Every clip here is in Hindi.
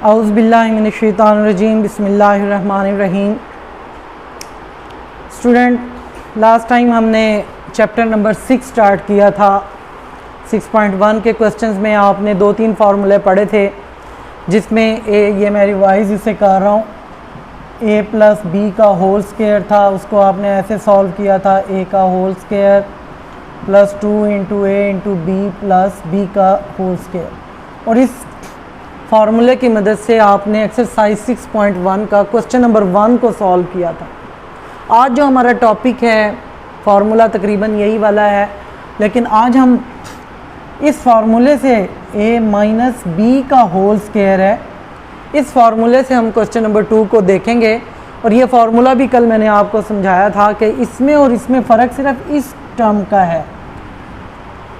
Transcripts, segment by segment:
औज़ु बिल्लाहि मिनश्शैतानिर्रजीम बिस्मिल्लाहिर्रहमानिर्रहीम। स्टूडेंट, लास्ट टाइम हमने चैप्टर नंबर 6 स्टार्ट किया था। 6.1 के क्वेश्चंस में आपने 2-3 फार्मूले पढ़े थे, जिसमें ये मैं रिवाइज इसे कर रहा हूँ। a प्लस बी का होल स्क्वायर था, उसको आपने ऐसे सॉल्व किया था, a का whole square plus 2 into a into B plus b का होल स्क्वायर। और इस फार्मूले की मदद से आपने एक्सरसाइज 6.1 का क्वेश्चन नंबर 1 को सॉल्व किया था। आज जो हमारा टॉपिक है, फार्मूला तकरीबन यही वाला है, लेकिन आज हम इस फार्मूले से a माइनस बी का होल स्क्वायर है, इस फार्मूले से हम क्वेश्चन नंबर 2 को देखेंगे। और ये फार्मूला भी कल मैंने आपको समझाया था कि इसमें और इसमें फ़र्क सिर्फ इस टर्म का है,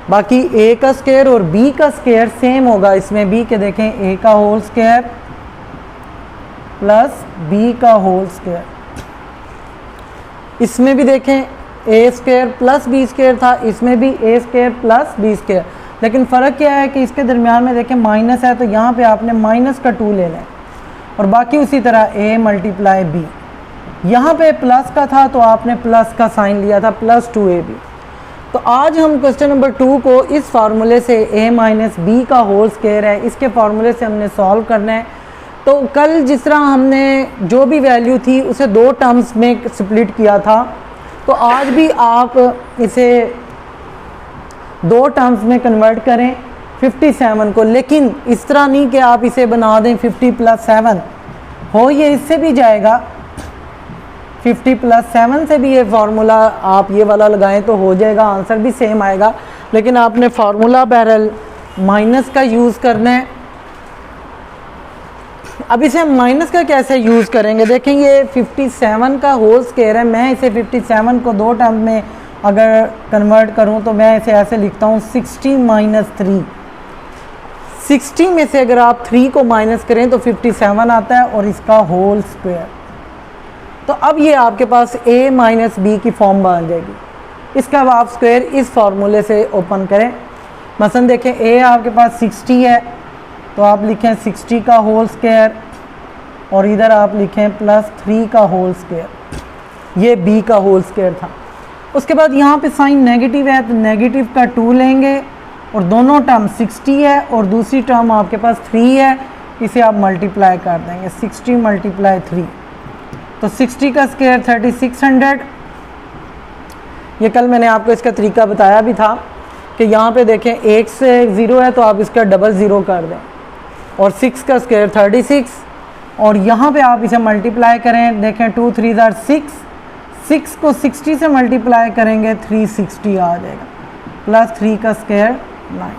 बाकी a का स्क्वायर और b का स्क्वायर सेम होगा। इसमें भी के देखें, a का होल स्क्वायर प्लस b का होल स्क्वायर, इसमें भी देखें a square plus b square था, इसमें भी a square plus b square. लेकिन फ़र्क क्या है कि इसके दरमियान में देखें माइनस है, तो यहाँ पे आपने माइनस का 2 लेना है, और बाकी उसी तरह a मल्टीप्लाई b। यहाँ पे प्लस का था तो आपने प्लस का साइन लिया था, प्लस 2ab। तो आज हम क्वेश्चन नंबर 2 को इस फार्मूले से a माइनस बी का होल स्क्वायर है, इसके फार्मूले से हमने सॉल्व करना है। तो कल जिस तरह हमने जो भी वैल्यू थी उसे 2 टर्म्स में स्प्लिट किया था, तो आज भी आप इसे 2 टर्म्स में कन्वर्ट करें 57 को। लेकिन इस तरह नहीं कि आप इसे बना दें 50 प्लस 7 हो, ये इससे भी जाएगा। 50 प्लस 7 से भी ये फार्मूला आप ये वाला लगाएं तो हो जाएगा, आंसर भी सेम आएगा। लेकिन आपने फार्मूला बहरहाल माइनस का यूज़ करना है। अब इसे हम माइनस का कैसे यूज़ करेंगे, देखें ये 57 का होल स्क्वायर है। मैं इसे 57 को 2 टर्म में अगर कन्वर्ट करूं तो मैं इसे ऐसे लिखता हूं 60 माइनस 3। 60 में से अगर आप 3 को माइनस करें तो 57 आता है और इसका होल स्क्वायर। तो अब ये आपके पास a माइनस बी की फॉर्म बन जाएगी। इसका अब आप स्क्वायर इस फार्मूले से ओपन करें। मसलन देखें a आपके पास 60 है, तो आप लिखें 60 का होल स्क्वायर, और इधर आप लिखें प्लस 3 का होल स्क्वायर। ये b का होल स्क्वायर था। उसके बाद यहाँ पे साइन नेगेटिव है, तो नेगेटिव का 2 लेंगे, और दोनों टर्म 60 है और दूसरी टर्म आपके पास 3 है, इसे आप मल्टीप्लाई कर देंगे 60 मल्टीप्लाई 3। तो 60 का स्क्वायर 3600। ये कल मैंने आपको इसका तरीका बताया भी था कि यहाँ पे देखें 1 से 0 है तो आप इसका डबल 0 कर दें, और 6 का स्क्वायर 36, और यहाँ पे आप इसे मल्टीप्लाई करें। देखें 2 3 ज़ार 6, 6 को 60 से मल्टीप्लाई करेंगे 360 आ जाएगा, प्लस 3 का स्क्वायर 9।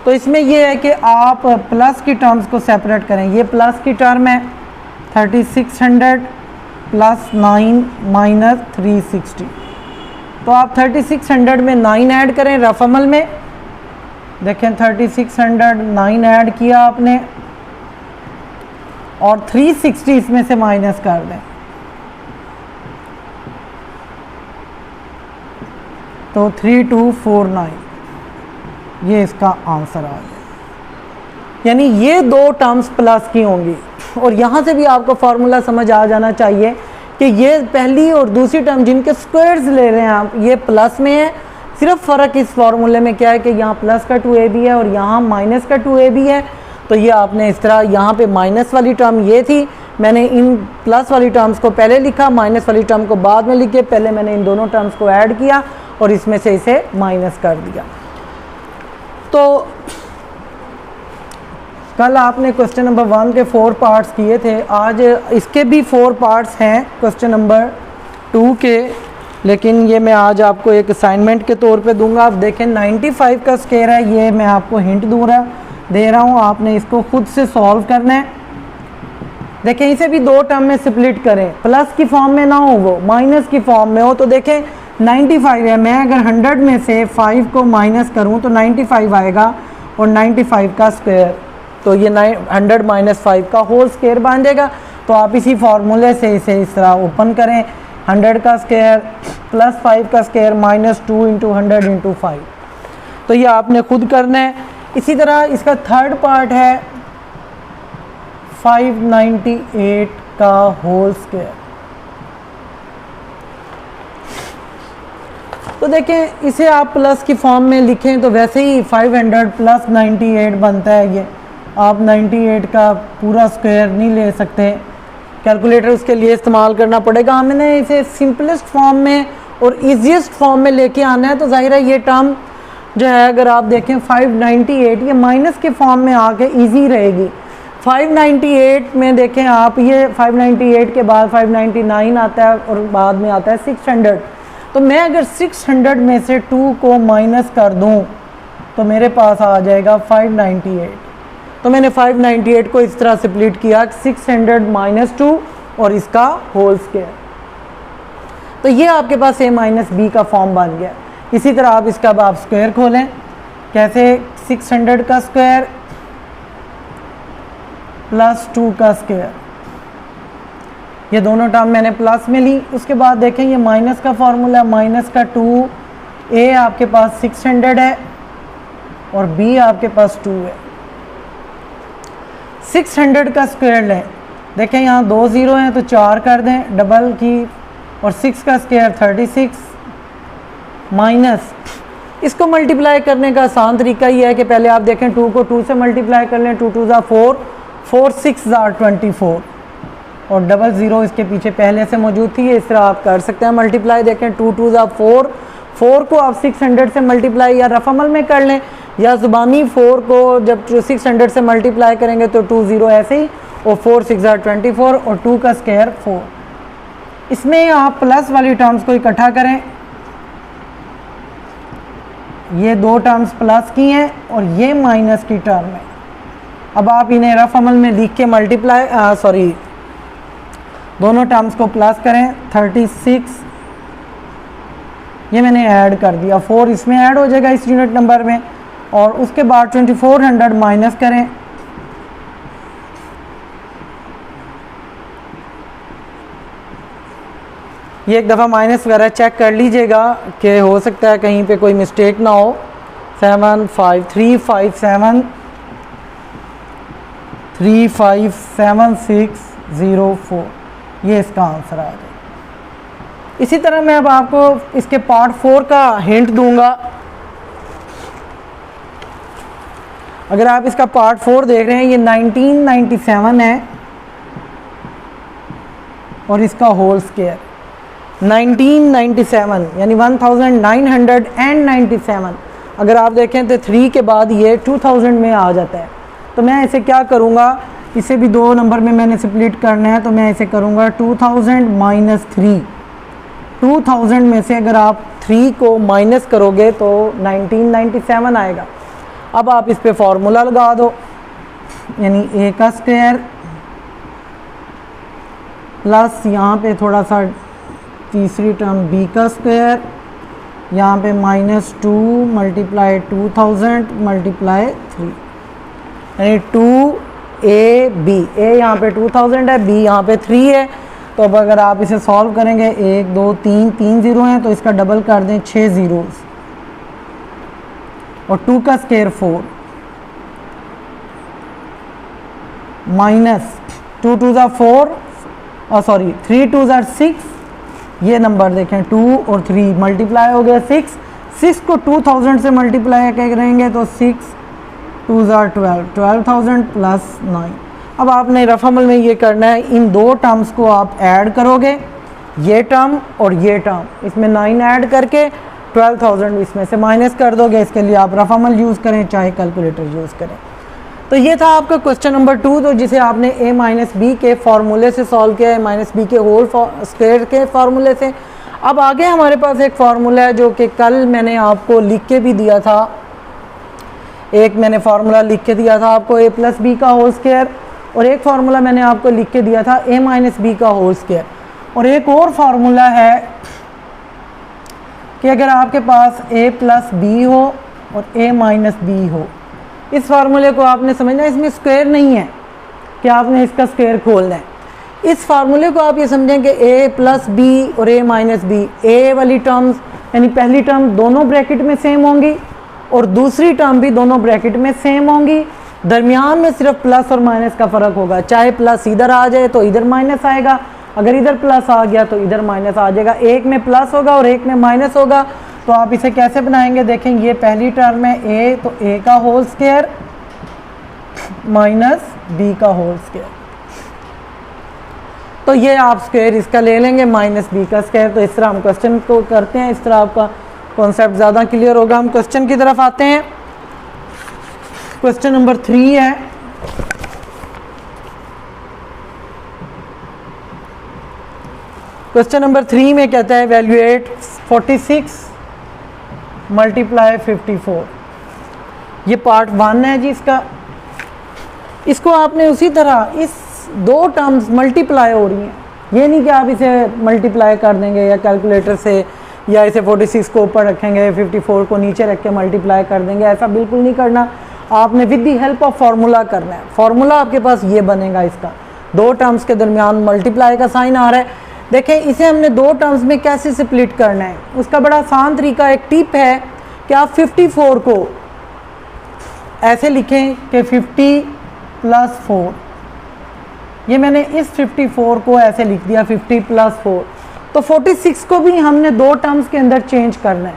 तो इसमें यह है कि आप प्लस की टर्म्स को सेपरेट करें। ये प्लस की टर्म है 3600 प्लस 9 माइनस 360। तो आप 3600 में 9 ऐड करें रफ अमल में। देखें 3600 9 ऐड किया आपने, और 360 इसमें से माइनस कर दें, तो 3249 ये इसका आंसर आ गया। यानी ये 2 टर्म्स प्लस की होंगी, और यहाँ से भी आपको फार्मूला समझ आ जाना चाहिए कि ये पहली और दूसरी टर्म जिनके स्क्वायर्स ले रहे हैं आप, ये प्लस में है। सिर्फ फ़र्क इस फार्मूले में क्या है कि यहाँ प्लस का 2ab है और यहाँ माइनस का 2ab है। तो ये आपने इस तरह, यहाँ पे माइनस वाली टर्म ये थी, मैंने इन प्लस वाली टर्म्स को पहले लिखा, माइनस वाली टर्म को बाद में लिखे। पहले मैंने इन दोनों टर्म्स को ऐड किया और इसमें से इसे माइनस कर दिया। तो कल आपने क्वेश्चन नंबर 1 के 4 पार्ट्स किए थे, आज इसके भी 4 पार्ट्स हैं क्वेश्चन नंबर 2 के, लेकिन ये मैं आज आपको एक असाइनमेंट के तौर पे दूंगा। आप देखें 95 का स्क्वायर है, ये मैं आपको हिंट दे रहा हूँ, आपने इसको खुद से सॉल्व करना है। देखें इसे भी 2 टर्म में स्प्लिट करें, प्लस की फॉर्म में ना हो, वो माइनस की फॉर्म में हो। तो देखें 95 है, मैं अगर 100 में से 5 को माइनस करूँ तो 95 आएगा, और 95 का स्क्वायर, तो ये 100 माइनस 5 का होल स्क्वायर बन जाएगा। तो आप इसी फार्मूले से इसे इस तरह ओपन करें, 100 का स्क्वायर प्लस 5 का स्क्वायर माइनस 2 इंटू 100 इंटू 5। तो ये आपने खुद करना है। इसी तरह इसका थर्ड पार्ट है 598 का होल स्क्वायर। तो देखें इसे आप प्लस की फॉर्म में लिखें तो वैसे ही 500 प्लस 98 बनता है। ये आप 98 का पूरा स्क्वायर नहीं ले सकते, कैलकुलेटर उसके लिए इस्तेमाल करना पड़ेगा। हमने इसे सिंपलेस्ट फॉर्म में और ईजीएस्ट फॉर्म में लेके आना है। तो जाहिर है ये टर्म जो है अगर आप देखें 598 ये माइनस के फॉर्म में आके इजी रहेगी। 598 में देखें आप, ये 598 के बाद 599 आता है और बाद में आता है 600। तो मैं अगर 600 में से 2 को माइनस कर दूं तो मेरे पास आ जाएगा 598। तो मैंने 598 को इस तरह स्प्लिट किया 600 माइनस 2 और इसका होल स्क्वायर। तो ये आपके पास a माइनस बी का फॉर्म बन गया। इसी तरह आप इसका अब आप स्क्वायर खोलें, कैसे 600 का स्क्वायर प्लस 2 का स्क्वायर, ये दोनों टर्म मैंने प्लस में ली। उसके बाद देखें ये माइनस का फॉर्मूला, माइनस का 2, a आपके पास 600 है और b आपके पास 2 है। 600 का स्क्वायर लें, देखें यहाँ 2 0 हैं तो 4 कर दें डबल की, और 6 का स्क्वायर 36 माइनस, इसको मल्टीप्लाई करने का आसान तरीका ये है कि पहले आप देखें 2 को 2 से मल्टीप्लाई कर लें, 2 2 ज़ा 4, 4 6 ज़ा 24 और डबल ज़ीरो इसके पीछे पहले से मौजूद थी। इस तरह आप कर सकते हैं मल्टीप्लाई। देखें 2 2 ज़ा 4, 4 को आप 600 से मल्टीप्लाई या रफ अमल में कर लें या ज़ुबानी 4 को जब 600 से मल्टीप्लाई करेंगे तो 2 0 ऐसे ही, और 4 6 ज़ा 24 और 2 का स्क्वायर 4। इसमें आप प्लस वाली टर्म्स को इकट्ठा करें, ये दो टर्म्स प्लस की हैं और ये माइनस की टर्म है। अब आप इन्हें रफ अमल में लिख के मल्टीप्लाई दोनों टर्म्स को प्लस करें। 36 ये मैंने ऐड कर दिया, 4 इसमें ऐड हो जाएगा इस यूनिट नंबर में, और उसके बाद 2400 माइनस करें। ये एक दफ़ा माइनस वगैरह चेक कर लीजिएगा कि हो सकता है कहीं पे कोई मिस्टेक ना हो। 753573604 ये इसका आंसर आ जाए। इसी तरह मैं अब आपको इसके पार्ट 4 का हिंट दूंगा। अगर आप इसका पार्ट 4 देख रहे हैं, ये 1997 है और इसका होल स्क्वायर 1997 यानी 1997। अगर आप देखें तो 3 के बाद ये 2000 में आ जाता है। तो मैं इसे क्या करूँगा, इसे भी 2 नंबर में मैंने स्प्लिट करना है, तो मैं इसे करूँगा 2000 माइनस 3। 2000 में से अगर आप 3 को माइनस करोगे तो 1997 आएगा। अब आप इस पे फॉर्मूला लगा दो, यानी a का स्क्वायर प्लस यहाँ पे थोड़ा सा तीसरी टर्म b का स्क्वायर, यहाँ पे -2 मल्टीप्लाई 2000 मल्टीप्लाई 3 यानी 2ab। a यहाँ पे 2000 है, b यहाँ पे 3 है। तो अब अगर आप इसे सॉल्व करेंगे 1 2 3 0 हैं तो इसका डबल कर दें 6 ज़ीरोज़, और 2 का स्क्वायर 4 माइनस 2 2 ज़ा 4 और सॉरी 3 2 ज़ा 6। ये नंबर देखें 2 और 3 मल्टीप्लाई हो गया 6 को 2000 से मल्टीप्लाई करेंगे तो 6 2 ज़ा 12,000 प्लस 9। अब आपने रफ अमल में ये करना है, इन दो टर्म्स को आप ऐड करोगे, ये टर्म और ये टर्म, इसमें 9 ऐड करके 12,000 इसमें से माइनस कर दोगे। इसके लिए आप रफ अमल यूज़ करें चाहे कैलकुलेटर यूज़ करें। तो ये था आपका क्वेश्चन नंबर 2, तो जिसे आपने a माइनस बी के फार्मूले से सॉल्व किया है, माइनस बी के होल स्क्वायर के फार्मूले से। अब आगे हमारे पास एक फार्मूला है जो कि कल मैंने आपको लिख के भी दिया था। एक मैंने फार्मूला लिख के दिया था आपको a प्लस बी का होल स्क्वायर, और एक फार्मूला मैंने आपको लिख के दिया था a माइनस बी का होल स्क्वायर। और एक और फार्मूला है कि अगर आपके पास a प्लस बी हो और a माइनस बी हो, इस फार्मूले को आपने समझना है, इसमें स्क्वायर नहीं है कि आपने इसका स्क्वायर खोलना है। इस फार्मूले को आप ये समझें कि a प्लस बी और a माइनस बी, a वाली टर्म्स यानी पहली टर्म दोनों ब्रैकेट में सेम होंगी और दूसरी टर्म भी दोनों ब्रैकेट में सेम होंगी। दरमियान में सिर्फ प्लस और माइनस का फ़र्क होगा, चाहे प्लस इधर आ जाए तो इधर माइनस आएगा, अगर इधर प्लस आ गया तो इधर माइनस आ जाएगा। एक में प्लस होगा और एक में माइनस होगा। तो आप इसे कैसे बनाएंगे, देखें ये पहली टर्म है ए, तो ए का होल स्क्वायर माइनस बी का होल स्क्वायर, तो ये आप स्क्वायर इसका ले लेंगे माइनस बी का स्क्वायर। तो इस तरह हम क्वेश्चन को करते हैं, इस तरह आपका कॉन्सेप्ट ज़्यादा क्लियर होगा। हम क्वेश्चन की तरफ आते हैं। क्वेश्चन नंबर 3 है। क्वेश्चन नंबर 3 में कहता है वैल्यूएट 46 मल्टीप्लाई 54। ये पार्ट 1 है जी इसका। इसको आपने उसी तरह इस दो टर्म्स मल्टीप्लाई हो रही हैं, ये नहीं कि आप इसे मल्टीप्लाई कर देंगे या कैलकुलेटर से, या इसे 46 को ऊपर रखेंगे 54 को नीचे रख के मल्टीप्लाई कर देंगे, ऐसा बिल्कुल नहीं करना। आपने with the help of formula करना है। फार्मूला आपके पास ये बनेगा, इसका दो टर्म्स के दरमियान मल्टीप्लाई का साइन आ रहा है। देखें इसे हमने दो टर्म्स में कैसे स्प्लिट करना है, उसका बड़ा आसान तरीका, एक टिप है कि आप 54 को ऐसे लिखें कि 50 + 4। ये मैंने इस 54 को ऐसे लिख दिया 50 + 4। तो 46 को भी हमने दो टर्म्स के अंदर चेंज करना है।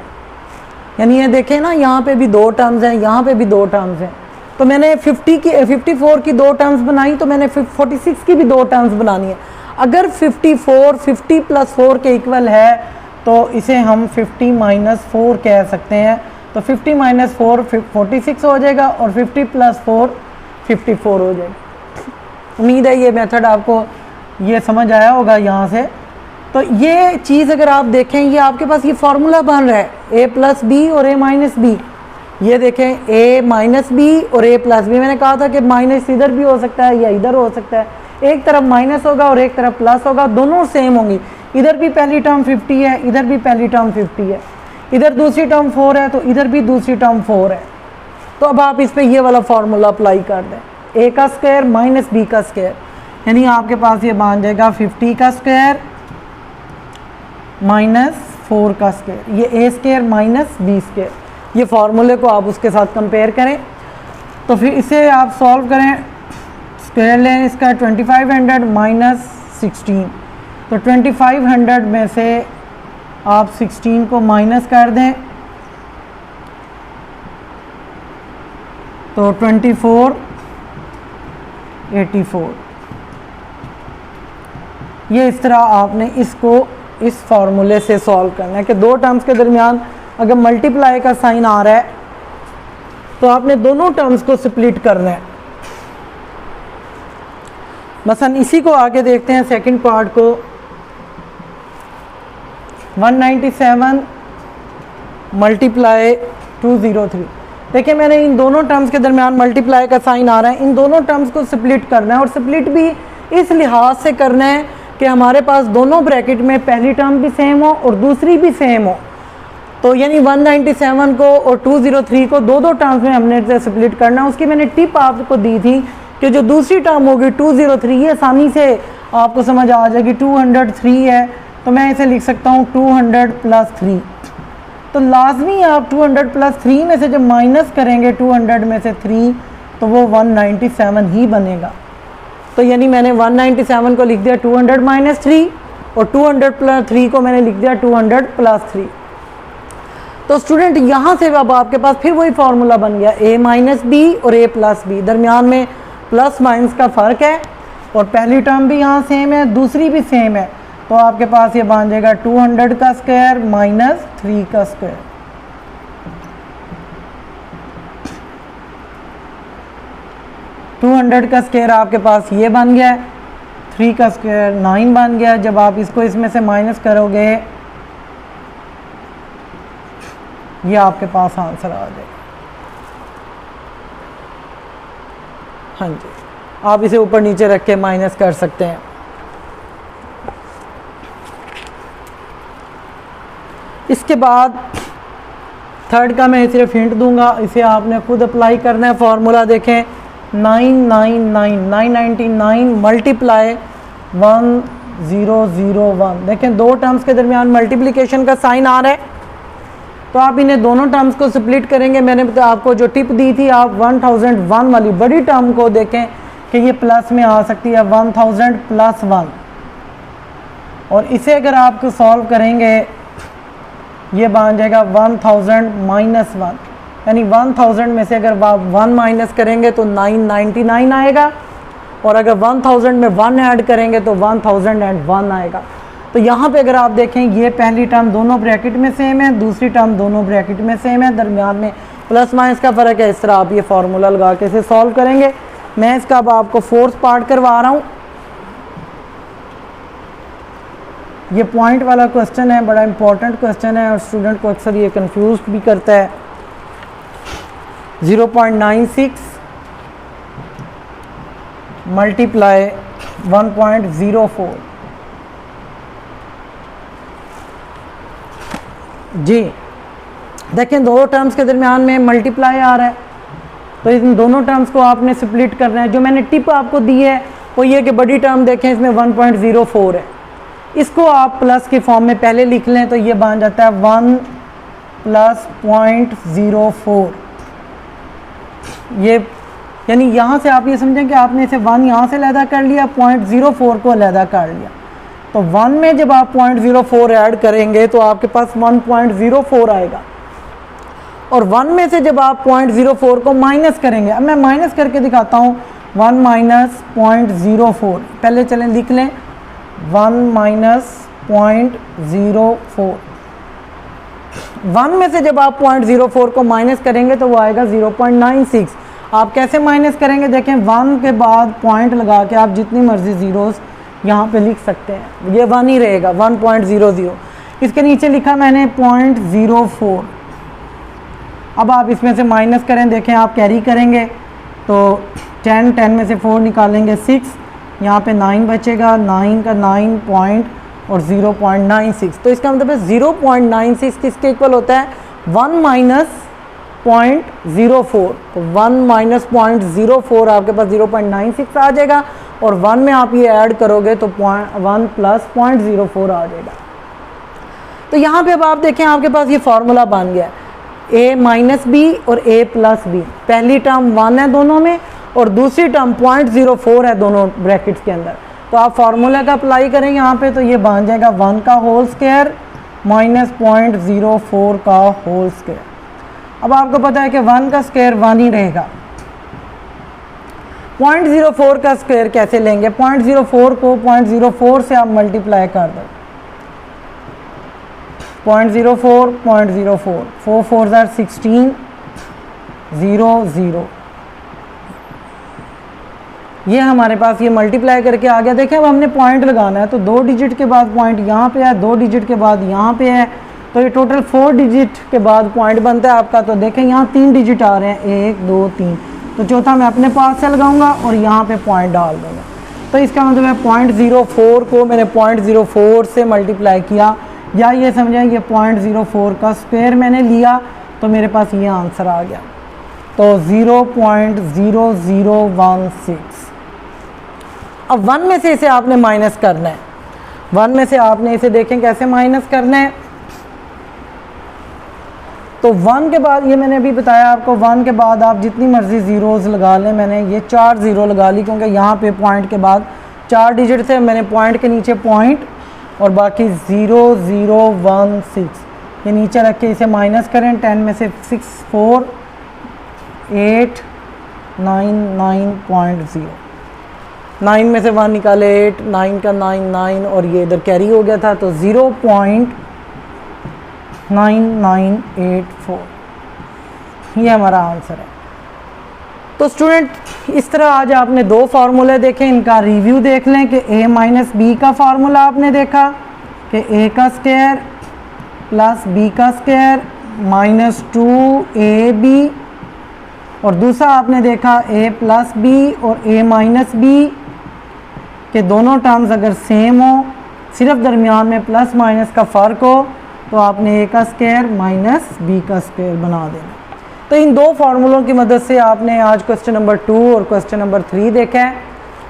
यानी ये देखें ना, यहाँ पे भी दो टर्म्स हैं, यहाँ पे भी दो टर्म्स हैं। तो मैंने 54 की दो टर्म्स बनाई, तो मैंने 46 की भी दो टर्म्स बनानी है। अगर 54 50 + 4 के इक्वल है तो इसे हम 50 - 4 कह सकते हैं। तो 50 - 4 46 हो जाएगा और 50 + 4 54 हो जाएगा। उम्मीद है ये मेथड आपको ये समझ आया होगा यहाँ से। तो ये चीज़ अगर आप देखें, ये आपके पास ये फार्मूला बन रहा है a + b और a - b। ये देखें a - b और a + b। मैंने कहा था कि माइनस इधर भी हो सकता है या इधर हो सकता है, एक तरफ माइनस होगा और एक तरफ प्लस होगा, दोनों सेम होंगी। इधर भी पहली टर्म 50 है, इधर भी पहली टर्म 50 है, इधर दूसरी टर्म 4 है तो इधर भी दूसरी टर्म 4 है। तो अब आप इस पर ये वाला फार्मूला अप्लाई कर दें, a का स्क्वायर माइनस b का स्क्वायर, यानी आपके पास ये बन जाएगा 50 का स्क्वायर माइनस 4 का स्क्वायर, ये a square minus b square. ये फार्मूले को आप उसके साथ कंपेयर करें। तो फिर इसे आप सॉल्व करें, स्क्वायर लें इसका 2500 माइनस 16। तो 2500 में से आप 16 को माइनस कर दें तो 2484। ये इस तरह आपने इसको इस फार्मूले से सॉल्व करना है कि दो टर्म्स के दरमियान अगर मल्टीप्लाई का साइन आ रहा है तो आपने दोनों टर्म्स को स्प्लिट करना है। मसलन इसी को आगे देखते हैं, सेकंड पार्ट को। 197 मल्टीप्लाई 203। देखिए मैंने इन दोनों टर्म्स के दरमियान मल्टीप्लाई का साइन आ रहा है, इन दोनों टर्म्स को स्प्लिट करना है। और स्प्लिट भी इस लिहाज से करना है कि हमारे पास दोनों ब्रैकेट में पहली टर्म भी सेम हो और दूसरी भी सेम हो। तो यानी 197 को और 203 को दो टर्म्स में हमने स्प्लिट करना है। उसकी मैंने टिप आपको दी थी कि जो दूसरी टर्म होगी 203, ये आसानी से आपको समझ आ जाएगी। 203 है तो मैं इसे लिख सकता हूँ 200 + 3। तो लाजमी आप 200 + 3 में से जब माइनस करेंगे 200 में से 3 तो वो 197 ही बनेगा। तो यानी मैंने 197 को लिख दिया 200 - 3 और 200 + 3 को मैंने लिख दिया 200 + 3। तो स्टूडेंट यहाँ से अब आपके पास फिर वही फार्मूला बन गया a - b और a + b। दरमियान में प्लस माइनस का फ़र्क है और पहली टर्म भी यहाँ सेम है, दूसरी भी सेम है। तो आपके पास ये बन जाएगा 200 का स्क्वायर माइनस 3 का स्क्वायर। टू 200 का स्क्वायर आपके पास ये बन गया है, 3 का स्क्वायर 9 बन गया। जब आप इसको इसमें से माइनस करोगे ये आपके पास आंसर आ जाएगा। हाँ जी, आप इसे ऊपर नीचे रख के माइनस कर सकते हैं। इसके बाद थर्ड का मैं सिर्फ हिंट दूंगा, इसे आपने खुद अप्लाई करना है। फार्मूला देखें 999 मल्टीप्लाई 1001। देखें दो टर्म्स के दरमियान मल्टीप्लिकेशन का साइन आ रहा है। तो आप इन्हें दोनों टर्म्स को स्प्लिट करेंगे। मैंने आपको जो टिप दी थी, आप 1001 वाली बड़ी टर्म को देखें कि ये प्लस में आ सकती है, 1000 + 1, और इसे अगर आप सॉल्व करेंगे ये बन जाएगा 1000 - 1, यानी 1000 में से अगर आप 1 माइनस करेंगे तो 999 आएगा, और अगर 1000 में 1 ऐड करेंगे तो 1001 आएगा। तो यहाँ पे अगर आप देखें ये पहली टर्म दोनों ब्रैकेट में सेम है, दूसरी टर्म दोनों ब्रैकेट में सेम है, दरमियान में प्लस माइनस का फ़र्क है। इस तरह आप ये फार्मूला लगा के इसे सॉल्व करेंगे। मैं इसका अब आपको फोर्थ पार्ट करवा रहा हूँ। ये पॉइंट वाला क्वेश्चन है, बड़ा इंपॉर्टेंट क्वेश्चन है और स्टूडेंट को अक्सर ये कंफ्यूज भी करता है। 0.96 मल्टीप्लाई 1.04। जी देखें, दो टर्म्स के दरमियान में मल्टीप्लाई आ रहा है, तो इन दोनों टर्म्स को आपने स्प्लिट करना है। जो मैंने टिप आपको दी है वो ये कि बड़ी टर्म देखें इसमें 1.04 है, इसको आप प्लस के फॉर्म में पहले लिख लें तो ये बन जाता है 1 + 0.04। ये यानी यहाँ से आप ये समझें कि आपने इसे 1 यहाँ से अलहदा कर लिया, 0.04 को अलहदा कर लिया। तो 1 में जब आप 0.04 ऐड करेंगे तो आपके पास 1.04 आएगा, और 1 में से जब आप 0.04 को माइनस करेंगे, अब मैं माइनस करके दिखाता हूँ। 1 - 0.04, पहले चलें लिख लें, 1 - 0.04। 1 में से जब आप 0.04 को माइनस करेंगे तो वो आएगा 0.96। आप कैसे माइनस करेंगे देखें, 1 के बाद पॉइंट लगा के आप जितनी मर्जी ज़ीरोज़ यहाँ पे लिख सकते हैं, ये 1 ही रहेगा, 1.00। इसके नीचे लिखा मैंने 0.04। अब आप इसमें से माइनस करें, देखें आप कैरी करेंगे तो 10 में से 4 निकालेंगे 6, यहाँ पे 9 बचेगा, 9 का 9 पॉइंट और 0.96। तो इसका मतलब है 0.96 किसके इक्वल होता है, 1 - 0.04। तो 1 - 0.04 आपके पास 0.96 आ जाएगा, और 1 में आप ये ऐड करोगे तो 1 + 0.04 आ जाएगा। तो यहाँ पे अब आप देखें आपके पास ये फार्मूला बन गया, a - b और a + b। पहली टर्म 1 है दोनों में, और दूसरी टर्म 0.04 है दोनों ब्रैकेट्स के अंदर। तो आप फार्मूला का अप्लाई करें यहाँ पे तो ये बन जाएगा 1 का होल स्क्वायर माइनस 0.04 का होल स्क्वायर। अब आपको पता है कि 1 का स्क्वायर 1 ही रहेगा। 0.04 का स्क्वायर कैसे लेंगे, 0.04 को 0.04 से आप मल्टीप्लाई कर दो, 0.04 0.04 4 4 = 16 0 0। ये हमारे पास ये मल्टीप्लाई करके आ गया। देखें अब हमने पॉइंट लगाना है तो 2 डिजिट के बाद पॉइंट यहाँ पे है, 2 डिजिट के बाद यहाँ पे है, तो ये टोटल 4 डिजिट के बाद पॉइंट बनता है आपका। तो देखें यहाँ 3 डिजिट आ रहे हैं, 1 2 3, तो चौथा मैं अपने पास से लगाऊंगा और यहाँ पे पॉइंट डाल दूँगा। तो इसका मतलब है 0.04 को मैंने 0.04 से मल्टीप्लाई किया, या ये समझें ये 0.04 का स्क्वायर मैंने लिया, तो मेरे पास ये आंसर आ गया। तो 0.0016। अब 1 में से इसे आपने माइनस करना है, 1 में से आपने इसे देखें कैसे माइनस करना है। तो 1 के बाद ये मैंने अभी बताया आपको, 1 के बाद आप जितनी मर्जी ज़ीरोज़ लगा लें। मैंने ये 4 ज़ीरो लगा ली क्योंकि यहाँ पे पॉइंट के बाद 4 डिजिट थे, मैंने पॉइंट के नीचे पॉइंट और बाकी 0016 ये नीचे रख के इसे माइनस करें। 10 में से 6 4 8 9 9.0, 9 में से 1 निकाले 8, 9 का 9 9 और ये इधर कैरी हो गया था, तो 0.9984 ये हमारा आंसर है। तो स्टूडेंट इस तरह आज आपने 2 फार्मूले देखे, इनका रिव्यू देख लें कि a - b का फार्मूला आपने देखा कि a का स्क्वायर प्लस b का स्क्वायर माइनस 2ab, और दूसरा आपने देखा a + b और a - b के दोनों टर्म्स अगर सेम हो, सिर्फ दरमियान में प्लस माइनस का फ़र्क हो, तो आपने a का स्क्वायर माइनस b का स्क्वायर बना देना। तो इन 2 फार्मूलों की मदद से आपने आज क्वेश्चन नंबर 2 और क्वेश्चन नंबर 3 देखा है।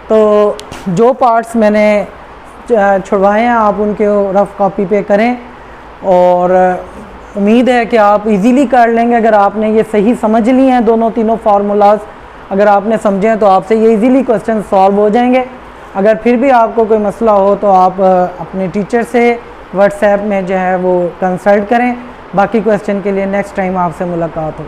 तो जो पार्ट्स मैंने छुड़वाए हैं आप उनके रफ़ कॉपी पे करें, और उम्मीद है कि आप इजीली कर लेंगे अगर आपने ये सही समझ लिए हैं दोनों तीनों फार्मूलाज। अगर आपने समझे हैं तो आपसे ये इजीली क्वेश्चन सॉल्व हो जाएंगे। अगर फिर भी आपको कोई मसला हो तो आप अपने टीचर से व्हाट्सएप में जो है वो कंसल्ट करें। बाकी क्वेश्चन के लिए नेक्स्ट टाइम आपसे मुलाकात हो।